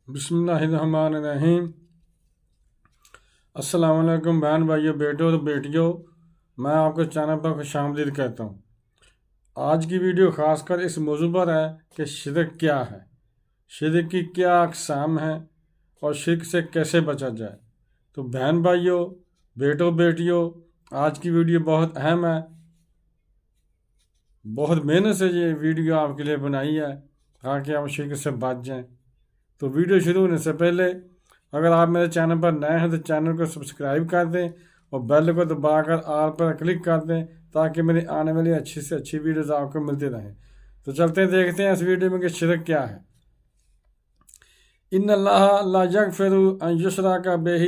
بسم اللہ الرحمن الرحیم۔ السلام علیکم بہن بھائیوں، بیٹوں اور بیٹیوں، میں آپ کے چینل پر خوش آمدید کہتا ہوں۔ آج کی ویڈیو خاص کر اس موضوع پر ہے کہ شرک کیا ہے، شرک کی کیا اقسام ہیں اور شرک سے کیسے بچا جائے۔ تو بہن بھائیوں، بیٹوں بیٹیوں، آج کی ویڈیو بہت اہم ہے، بہت محنت سے یہ ویڈیو آپ کے لیے بنائی ہے تاکہ آپ شرک سے بچ جائیں۔ تو ویڈیو شروع ہونے سے پہلے اگر آپ میرے چینل پر نئے ہیں تو چینل کو سبسکرائب کر دیں اور بیل کو دبا کر آل پر کلک کر دیں تاکہ میری آنے والی اچھی سے اچھی ویڈیوز آپ کو ملتی رہیں۔ تو چلتے ہیں، دیکھتے ہیں اس ویڈیو میں کہ شرک کیا ہے۔ ان اللہ لا یغفر ان یشرک بہ،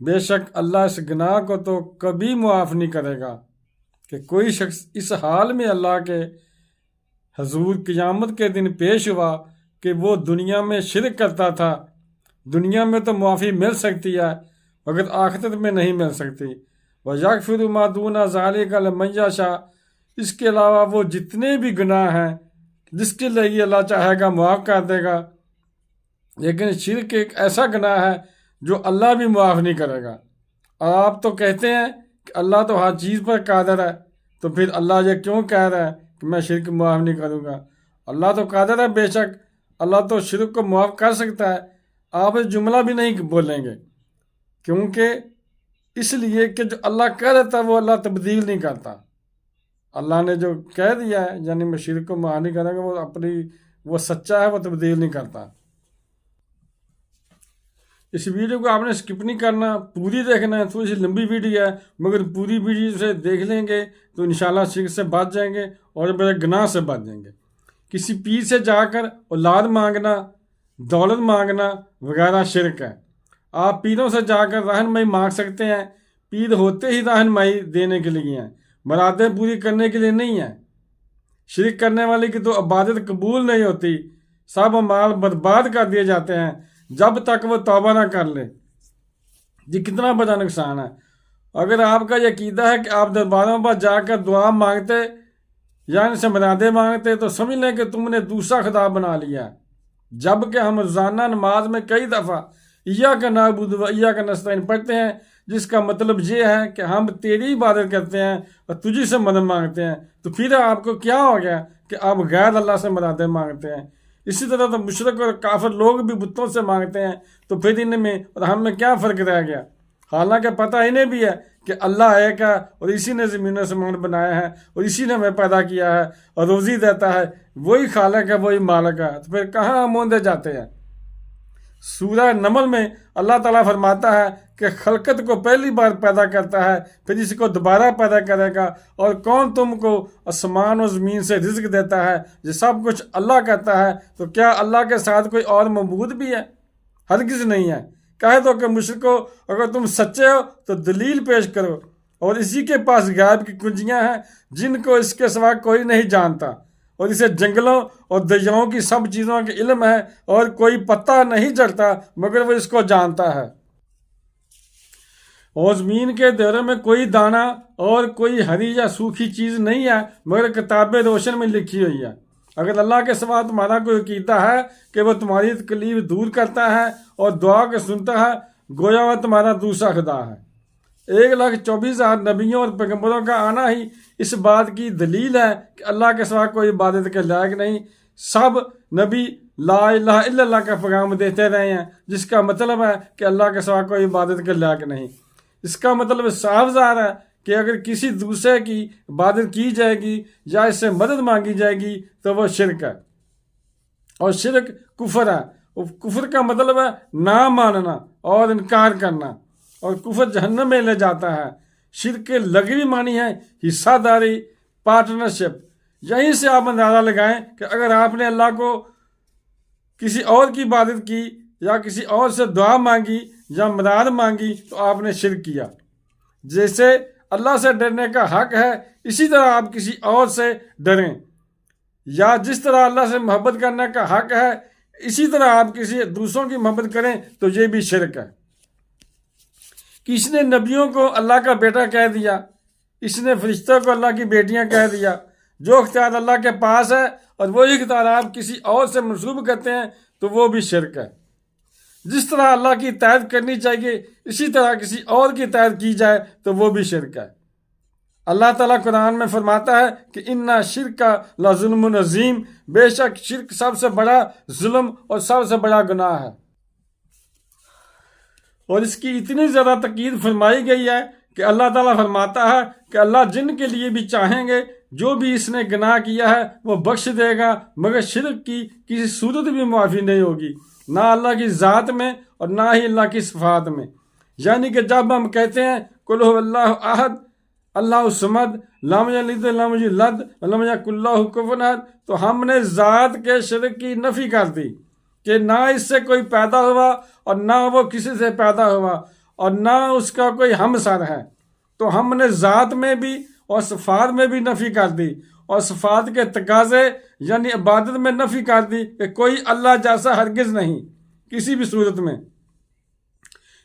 بے شک اللہ اس گناہ کو تو کبھی معاف نہیں کرے گا کہ کوئی شخص اس حال میں اللہ کے حضور قیامت کے دن پیش ہوا کہ وہ دنیا میں شرک کرتا تھا۔ دنیا میں تو معافی مل سکتی ہے مگر آخرت میں نہیں مل سکتی۔ وَيَغْفِرُ مَا دُونَ ذَلِكَ لِمَن يَشَاءُ، اس کے علاوہ وہ جتنے بھی گناہ ہیں جس کے لیے اللہ چاہے گا معاف کر دے گا، لیکن شرک ایک ایسا گناہ ہے جو اللہ بھی معاف نہیں کرے گا۔ آپ تو کہتے ہیں کہ اللہ تو ہر چیز پر قادر ہے، تو پھر اللہ یہ کیوں کہہ رہا ہے کہ میں شرک معاف نہیں کروں گا؟ اللہ تو قادر ہے، بے شک اللہ تو شرک کو معاف کر سکتا ہے۔ آپ اس جملہ بھی نہیں بولیں گے، کیونکہ اس لیے کہ جو اللہ کہہ دیتا ہے وہ اللہ تبدیل نہیں کرتا۔ اللہ نے جو کہہ دیا ہے یعنی میں شرک کو معاف نہیں کروں گا، وہ سچا ہے، وہ تبدیل نہیں کرتا۔ اس ویڈیو کو آپ نے سکپ نہیں کرنا، پوری دیکھنا ہے۔ تھوڑی سی لمبی ویڈیو ہے مگر پوری ویڈیو سے دیکھ لیں گے تو انشاءاللہ شرک سے بچ جائیں گے اور بڑے گناہ سے بچ جائیں گے۔ کسی پیر سے جا کر اولاد مانگنا، دولت مانگنا وغیرہ شرک ہے۔ آپ پیروں سے جا کر رہنمائی مانگ سکتے ہیں، پیر ہوتے ہی رہنمائی دینے کے لیے ہیں، مرادیں پوری کرنے کے لیے نہیں ہیں۔ شرک کرنے والے کی تو عبادت قبول نہیں ہوتی، سب اعمال برباد کر دیے جاتے ہیں جب تک وہ توبہ نہ کر لے۔ یہ کتنا بڑا نقصان ہے۔ اگر آپ کا یہ عقیدہ ہے کہ آپ درباروں پر جا کر دعا مانگتے یا ان سے مرادیں مانگتے تو سمجھ لیں کہ تم نے دوسرا خدا بنا لیا ہے۔ جبکہ ہم روزانہ نماز میں کئی دفعہ ایاک نعبد و ایاک نستعین پڑھتے ہیں، جس کا مطلب یہ ہے کہ ہم تیری عبادت کرتے ہیں اور تجھی سے مدد مانگتے ہیں۔ تو پھر آپ کو کیا ہو گیا کہ آپ غیر اللہ سے مرادیں مانگتے ہیں؟ اسی طرح تو مشرک اور کافر لوگ بھی بتوں سے مانگتے ہیں، تو پھر ان میں اور ہم میں کیا فرق رہ گیا؟ حالانکہ پتہ انہیں بھی ہے کہ اللہ ایک ہے اور اسی نے زمین و آسمان بنایا ہے اور اسی نے ہمیں پیدا کیا ہے اور روزی دیتا ہے، وہی خالق ہے، وہی مالک ہے، تو پھر کہاں ہم موندے جاتے ہیں؟ سورہ نمل میں اللہ تعالیٰ فرماتا ہے کہ خلقت کو پہلی بار پیدا کرتا ہے، پھر اس کو دوبارہ پیدا کرے گا، اور کون تم کو آسمان و زمین سے رزق دیتا ہے؟ یہ سب کچھ اللہ کرتا ہے، تو کیا اللہ کے ساتھ کوئی اور معبود بھی ہے؟ ہرگز نہیں ہے۔ کہہ دو کہ مشرکو اگر تم سچے ہو تو دلیل پیش کرو، اور اسی کے پاس غیب کی کنجیاں ہیں جن کو اس کے سوا کوئی نہیں جانتا، اور اسے جنگلوں اور دریاؤں کی سب چیزوں کے علم ہے، اور کوئی پتہ نہیں چڑھتا مگر وہ اس کو جانتا ہے۔ اور زمین کے دائرے میں کوئی دانہ اور کوئی ہری یا سوکھی چیز نہیں ہے مگر کتاب روشن میں لکھی ہوئی ہے۔ اگر اللہ کے سوا تمہارا کوئی عقیدہ ہے کہ وہ تمہاری تکلیف دور کرتا ہے اور دعا کو سنتا ہے، گویا وہ تمہارا دوسرا خدا ہے۔ 1,24,000 نبیوں اور پیغمبروں کا آنا ہی اس بات کی دلیل ہے کہ اللہ کے سوا کوئی عبادت کے لائق نہیں۔ سب نبی لا الہ الا اللہ کا پیغام دیتے رہے ہیں، جس کا مطلب ہے کہ اللہ کے سوا کوئی عبادت کے لائق نہیں۔ اس کا مطلب صاف ظاہر ہے کہ اگر کسی دوسرے کی عبادت کی جائے گی یا اس سے مدد مانگی جائے گی تو وہ شرک ہے، اور شرک کفر ہے۔ اور کفر کا مطلب ہے نہ ماننا اور انکار کرنا، اور کفر جہنم میں لے جاتا ہے۔ شرک کے لغوی معنی ہے حصہ داری، پارٹنرشپ۔ یہیں سے آپ اندازہ لگائیں کہ اگر آپ نے اللہ کو کسی اور کی عبادت کی یا کسی اور سے دعا مانگی یا مراد مانگی تو آپ نے شرک کیا۔ جیسے اللہ سے ڈرنے کا حق ہے اسی طرح آپ کسی اور سے ڈریں، یا جس طرح اللہ سے محبت کرنے کا حق ہے اسی طرح آپ کسی دوسروں کی محبت کریں، تو یہ بھی شرک ہے۔ کس نے نبیوں کو اللہ کا بیٹا کہہ دیا، اس نے فرشتوں کو اللہ کی بیٹیاں کہہ دیا۔ جو اختیار اللہ کے پاس ہے اور وہی اختیار آپ کسی اور سے منسوب کرتے ہیں تو وہ بھی شرک ہے۔ جس طرح اللہ کی اطاعت کرنی چاہیے اسی طرح کسی اور کی اطاعت کی جائے تو وہ بھی شرک ہے۔ اللہ تعالیٰ قرآن میں فرماتا ہے کہ اِنَّ الشِّرْكَ لَظُلْمٌ عَظِيمٌ، بے شک شرک سب سے بڑا ظلم اور سب سے بڑا گناہ ہے۔ اور اس کی اتنی زیادہ تاکید فرمائی گئی ہے کہ اللہ تعالیٰ فرماتا ہے کہ اللہ جن کے لیے بھی چاہیں گے جو بھی اس نے گناہ کیا ہے وہ بخش دے گا، مگر شرک کی کسی صورت بھی معافی نہیں ہوگی، نہ اللہ کی ذات میں اور نہ ہی اللہ کی صفات میں۔ یعنی کہ جب ہم کہتے ہیں قُلْ هُوَ اللَّهُ أَحَدٌ اللہ الصمد لم یلد ولم یولد ولم یکن لہ کفوا احد، تو ہم نے ذات کے شرک کی نفی کر دی کہ نہ اس سے کوئی پیدا ہوا اور نہ وہ کسی سے پیدا ہوا اور نہ اس کا کوئی ہمسر ہے۔ تو ہم نے ذات میں بھی اور صفات میں بھی نفی کر دی، اور صفات کے تقاضے یعنی عبادت میں نفی کر دی کہ کوئی اللہ جیسا ہرگز نہیں کسی بھی صورت میں۔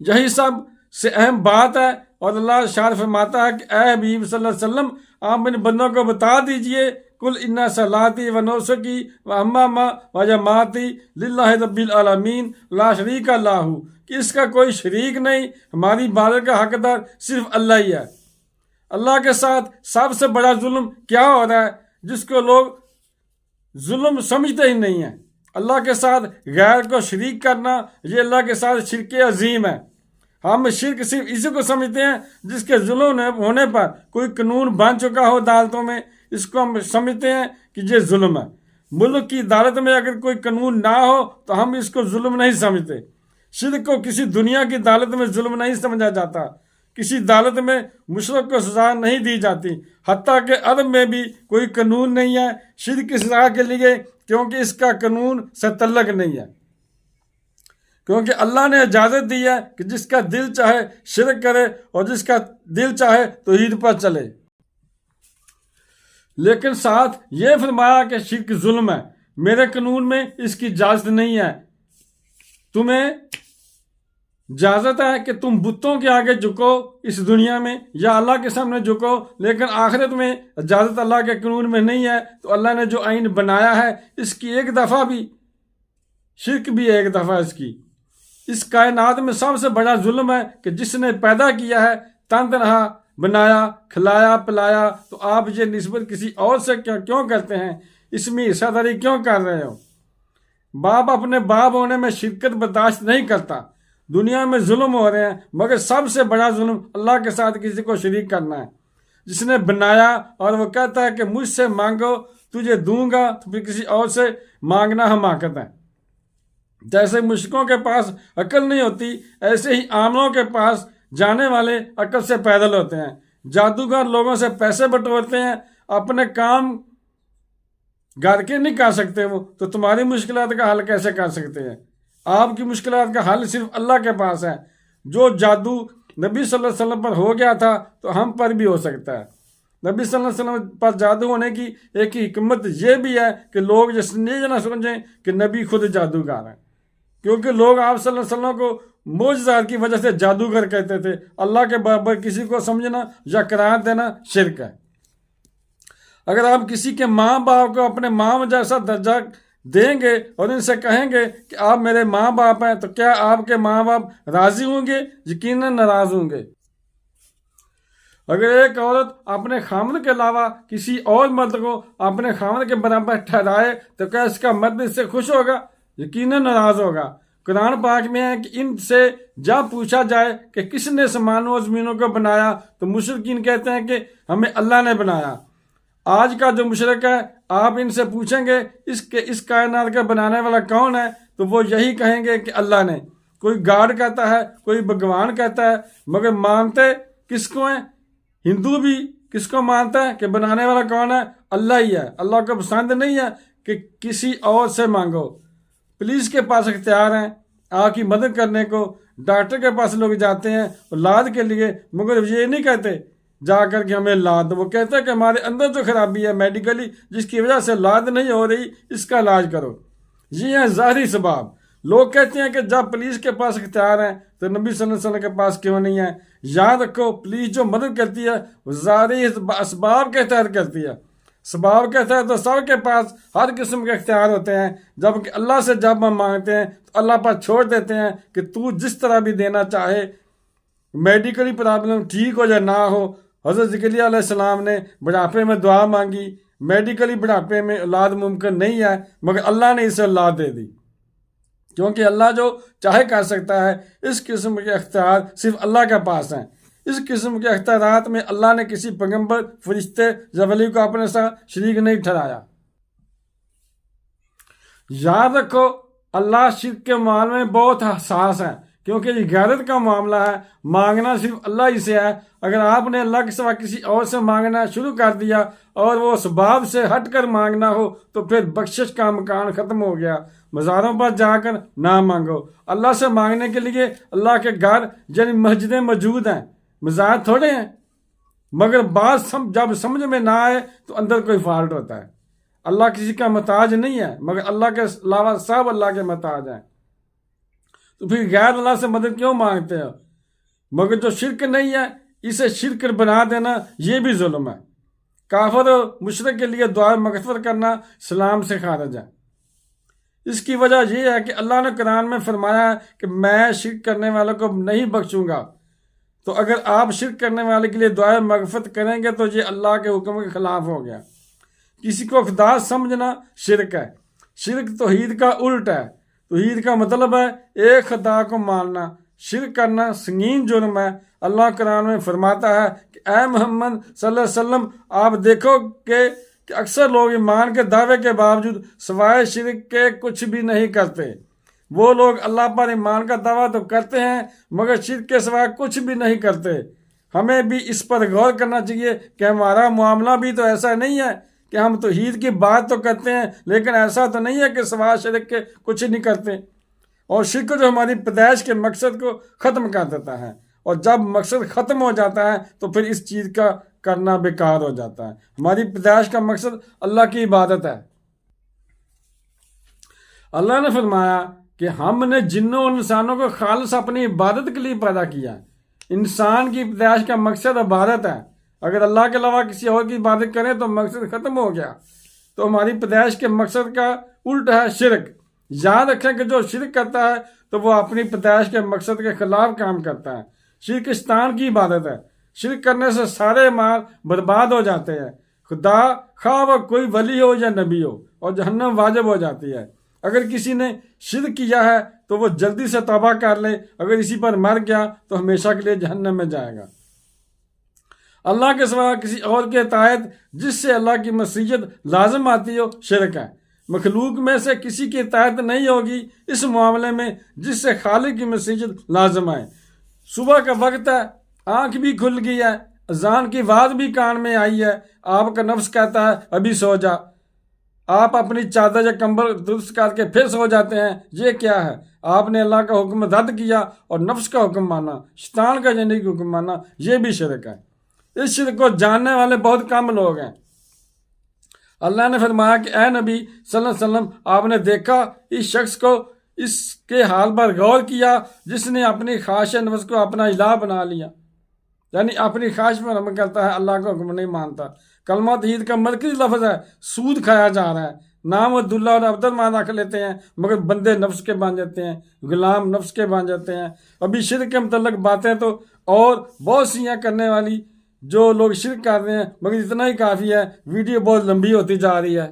یہی سب سے اہم بات ہے، اور اللہ ارشاد فرماتا ہے کہ اے حبیب صلی اللہ علیہ وسلم آپ ان بندوں کو بتا دیجئے قل ان صلاتی و نسکی و مماتی و جماعتی للہ رب العالمین لا شریک لہ، کہ اس کا کوئی شریک نہیں، ہماری عبادت کا حقدار صرف اللہ ہی ہے۔ اللہ کے ساتھ سب سے بڑا ظلم کیا ہو رہا ہے جس کو لوگ ظلم سمجھتے ہی نہیں ہیں؟ اللہ کے ساتھ غیر کو شریک کرنا، یہ اللہ کے ساتھ شرک عظیم ہے۔ ہم شرک صرف اسی کو سمجھتے ہیں جس کے ظلم ہونے پر کوئی قانون بن چکا ہو عدالتوں میں، اس کو ہم سمجھتے ہیں کہ یہ ظلم ہے۔ ملک کی عدالت میں اگر کوئی قانون نہ ہو تو ہم اس کو ظلم نہیں سمجھتے۔ شرک کو کسی دنیا کی عدالت میں ظلم نہیں سمجھا جاتا، کسی عدالت میں مشرک کو سزا نہیں دی جاتی، حتیٰ کہ عرب میں بھی کوئی قانون نہیں ہے شرک کی سزا کے لیے، کیونکہ اس کا قانون سے تعلق نہیں ہے، کیونکہ اللہ نے اجازت دی ہے کہ جس کا دل چاہے شرک کرے اور جس کا دل چاہے توحید پر چلے۔ لیکن ساتھ یہ فرمایا کہ شرک ظلم ہے، میرے قانون میں اس کی اجازت نہیں ہے۔ تمہیں اجازت ہے کہ تم بتوں کے آگے جھکو اس دنیا میں یا اللہ کے سامنے جھکو، لیکن آخرت میں اجازت اللہ کے قانون میں نہیں ہے۔ تو اللہ نے جو آئین بنایا ہے اس کی ایک دفعہ بھی شرک بھی ایک دفعہ اس کائنات میں سب سے بڑا ظلم ہے کہ جس نے پیدا کیا ہے، تن تنہا بنایا، کھلایا پلایا، تو آپ یہ نسبت کسی اور سے کیوں کرتے ہیں؟ اس میں حصہ داری کیوں کر رہے ہو؟ باپ اپنے باپ ہونے میں شرکت برداشت نہیں کرتا۔ دنیا میں ظلم ہو رہے ہیں، مگر سب سے بڑا ظلم اللہ کے ساتھ کسی کو شریک کرنا ہے۔ جس نے بنایا اور وہ کہتا ہے کہ مجھ سے مانگو تجھے دوں گا، تو پھر کسی اور سے مانگنا حماقت ہے۔ جیسے مشرکوں کے پاس عقل نہیں ہوتی، ایسے ہی عاملوں کے پاس جانے والے عقل سے پیدل ہوتے ہیں۔ جادوگر لوگوں سے پیسے بٹورتے ہیں، اپنے کام گھر کے نہیں کر سکتے وہ، تو تمہاری مشکلات کا حل کیسے کر سکتے ہیں؟ آپ کی مشکلات کا حل صرف اللہ کے پاس ہے۔ جو جادو نبی صلی اللہ علیہ وسلم پر ہو گیا تھا تو ہم پر بھی ہو سکتا ہے۔ نبی صلی اللہ علیہ وسلم پر جادو ہونے کی ایک حکمت یہ بھی ہے کہ لوگ یہ نہ سمجھیں کہ نبی خود جادوگر ہیں، کیونکہ لوگ آپ صلی اللہ علیہ وسلم کو معجزات کی وجہ سے جادوگر کہتے تھے۔ اللہ کے برابر کسی کو سمجھنا یا قرار دینا شرک ہے۔ اگر آپ کسی کے ماں باپ کو اپنے ماں جیسا درجہ دیں گے اور ان سے کہیں گے کہ آپ میرے ماں باپ ہیں، تو کیا آپ کے ماں باپ راضی ہوں گے؟ یقیناً ناراض ہوں گے۔ اگر ایک عورت اپنے خامد کے علاوہ کسی اور مرد کو اپنے خامد کے برابر ٹھہرائے تو کیا اس کا مرد اس سے خوش ہوگا؟ یقیناً ناراض ہوگا۔ قرآن پاک میں ہے کہ ان سے جب پوچھا جائے کہ کس نے آسمانوں اور زمینوں کو بنایا تو مشرکین کہتے ہیں کہ ہمیں اللہ نے بنایا۔ آج کا جو مشرک ہے، آپ ان سے پوچھیں گے اس کائنات کا بنانے والا کون ہے، تو وہ یہی کہیں گے کہ اللہ نے۔ کوئی گاڈ کہتا ہے، کوئی بھگوان کہتا ہے، مگر مانتے کس کو ہیں؟ ہندو بھی کس کو مانتا ہے کہ بنانے والا کون ہے؟ اللہ ہی ہے۔ اللہ کو پسند نہیں ہے کہ کسی اور سے مانگو۔ پولیس کے پاس اختیار ہیں آپ کی مدد کرنے کو، ڈاکٹر کے پاس لوگ جاتے ہیں اولاد کے لیے، مگر یہ نہیں کہتے جا کر کے ہمیں اولاد دو، وہ کہتے ہیں کہ ہمارے اندر جو خرابی ہے میڈیکلی جس کی وجہ سے اولاد نہیں ہو رہی، اس کا علاج کرو۔ یہ ہیں ظاہری اسباب۔ لوگ کہتے ہیں کہ جب پولیس کے پاس اختیار ہیں تو نبی صلی اللہ علیہ وسلم کے پاس کیوں نہیں ہے؟ یاد رکھو، پولیس جو مدد کرتی ہے وہ ظاہری اسباب کے تحت کرتی ہے۔ سباب کہتا ہے تو سب کے پاس ہر قسم کے اختیار ہوتے ہیں، جبکہ اللہ سے جب ہم مانگتے ہیں تو اللہ پر چھوڑ دیتے ہیں کہ تو جس طرح بھی دینا چاہے، میڈیکلی پرابلم ٹھیک ہو یا نہ ہو۔ حضرت زکریا علیہ السلام نے بڑھاپے میں دعا مانگی، میڈیکلی بڑھاپے میں اولاد ممکن نہیں ہے، مگر اللہ نے اسے اولاد دے دی، کیونکہ اللہ جو چاہے کر سکتا ہے۔ اس قسم کے اختیار صرف اللہ کے پاس ہیں۔ اس قسم کے اختیارات میں اللہ نے کسی پیغمبر، فرشتے یا ولی کو اپنے ساتھ شریک نہیں ٹھہرایا۔ یاد رکھو، اللہ شرک کے معاملے میں بہت حساس ہے، کیونکہ یہ غیرت کا معاملہ ہے۔ مانگنا صرف اللہ ہی سے ہے۔ اگر آپ نے اللہ کے سوا کسی اور سے مانگنا شروع کر دیا اور وہ اسباب سے ہٹ کر مانگنا ہو تو پھر بخشش کا مکان ختم ہو گیا۔ مزاروں پر جا کر نہ مانگو۔ اللہ سے مانگنے کے لیے اللہ کے گھر یعنی مسجدیں موجود ہیں، مزار تھوڑے ہیں، مگر بعض جب سمجھ میں نہ آئے تو اندر کوئی فالٹ ہوتا ہے۔ اللہ کسی کا محتاج نہیں ہے، مگر اللہ کے علاوہ سب اللہ کے محتاج ہیں۔ تو پھر غیر اللہ سے مدد کیوں مانگتے ہو؟ مگر جو شرک نہیں ہے، اسے شرک بنا دینا یہ بھی ظلم ہے۔ کافر و مشرک کے لیے دعا مغفرت کرنا اسلام سے خارج ہے۔ اس کی وجہ یہ ہے کہ اللہ نے قرآن میں فرمایا ہے کہ میں شرک کرنے والوں کو نہیں بخشوں گا۔ تو اگر آپ شرک کرنے والے کے لیے دعائیں مغفرت کریں گے تو یہ اللہ کے حکم کے خلاف ہو گیا۔ کسی کو خدا سمجھنا شرک ہے۔ شرک توحید کا الٹ ہے۔ توحید کا مطلب ہے ایک خدا کو ماننا۔ شرک کرنا سنگین جرم ہے۔ اللہ قرآن میں فرماتا ہے کہ اے محمد صلی اللہ علیہ وسلم، آپ دیکھو کہ اکثر لوگ ایمان کے دعوے کے باوجود سوائے شرک کے کچھ بھی نہیں کرتے۔ وہ لوگ اللہ پر ایمان کا دعویٰ تو کرتے ہیں مگر شرک کے سوائے کچھ بھی نہیں کرتے۔ ہمیں بھی اس پر غور کرنا چاہیے کہ ہمارا معاملہ بھی تو ایسا نہیں ہے کہ ہم توحید کی بات تو کرتے ہیں لیکن ایسا تو نہیں ہے کہ سوائے شرک کے کچھ نہیں کرتے۔ اور شرک جو ہماری پیدائش کے مقصد کو ختم کر دیتا ہے، اور جب مقصد ختم ہو جاتا ہے تو پھر اس چیز کا کرنا بیکار ہو جاتا ہے۔ ہماری پیدائش کا مقصد اللہ کی عبادت ہے۔ اللہ نے فرمایا کہ ہم نے جنوں اور انسانوں کو خالص اپنی عبادت کے لیے پیدا کیا ہے۔ انسان کی پیدائش کا مقصد عبادت ہے۔ اگر اللہ کے علاوہ کسی اور کی عبادت کریں تو مقصد ختم ہو گیا۔ تو ہماری پیدائش کے مقصد کا الٹ ہے شرک۔ یاد رکھیں کہ جو شرک کرتا ہے تو وہ اپنی پیدائش کے مقصد کے خلاف کام کرتا ہے۔ شرک شیطان کی عبادت ہے۔ شرک کرنے سے سارے مال برباد ہو جاتے ہیں۔ خدا خواہ وہ کوئی ولی ہو یا نبی ہو، اور جہنم واجب ہو جاتی ہے۔ اگر کسی نے شرک کیا ہے تو وہ جلدی سے توبہ کر لے، اگر اسی پر مر گیا تو ہمیشہ کے لیے جہنم میں جائے گا۔ اللہ کے سوا کسی اور کے اطاعت جس سے اللہ کی مشیت لازم آتی ہو شرک ہے۔ مخلوق میں سے کسی کی اطاعت نہیں ہوگی اس معاملے میں جس سے خالق کی مشیت لازم آئے۔ صبح کا وقت ہے، آنکھ بھی کھل گئی ہے، اذان کی آواز بھی کان میں آئی ہے، آپ کا نفس کہتا ہے ابھی سو جا۔ آپ اپنی چادر یا کمبل درست کر کے پھر سو جاتے ہیں۔ یہ کیا ہے؟ آپ نے اللہ کا حکم رد کیا اور نفس کا حکم مانا، شیطان کا جنی کا حکم مانا، یہ بھی شرک ہے۔ اس شرک کو جاننے والے بہت کم لوگ ہیں۔ اللہ نے فرمایا کہ اے نبی صلی اللہ علیہ وسلم، آپ نے دیکھا اس شخص کو، اس کے حال پر غور کیا جس نے اپنی خواہش نفس کو اپنا الہ بنا لیا، یعنی اپنی خواہش پر عمل کرتا ہے، اللہ کا حکم نہیں مانتا۔ کلمہ توحید کا مرکزی لفظ ہے، سود کھایا جا رہا ہے۔ نام عبداللہ اور عبدالرحمن رکھ لیتے ہیں مگر بندے نفس کے بن جاتے ہیں، غلام نفس کے بن جاتے ہیں۔ ابھی شرک کے متعلق باتیں تو اور بہت سی ہیں کرنے والی، جو لوگ شرک کر رہے ہیں، مگر اتنا ہی کافی ہے۔ ویڈیو بہت لمبی ہوتی جا رہی ہے۔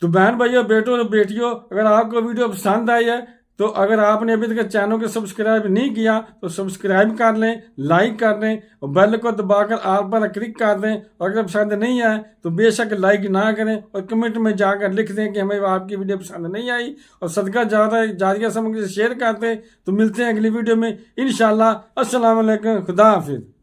تو بہن بھائیوں، بیٹوں اور بیٹیوں، اگر آپ کو ویڈیو پسند آئی ہے تو اگر آپ نے ابھی تک چینل کو سبسکرائب نہیں کیا تو سبسکرائب کر لیں، لائک کر لیں اور بیل کو دبا کر آل پر کلک کر دیں۔ اور اگر پسند نہیں آئے تو بے شک لائک نہ کریں اور کمنٹ میں جا کر لکھ دیں کہ ہمیں آپ کی ویڈیو پسند نہیں آئی، اور صدقہ جاریہ سمجھ سے شیئر کر دیں۔ تو ملتے ہیں اگلی ویڈیو میں انشاءاللہ۔ السلام علیکم، خدا حافظ۔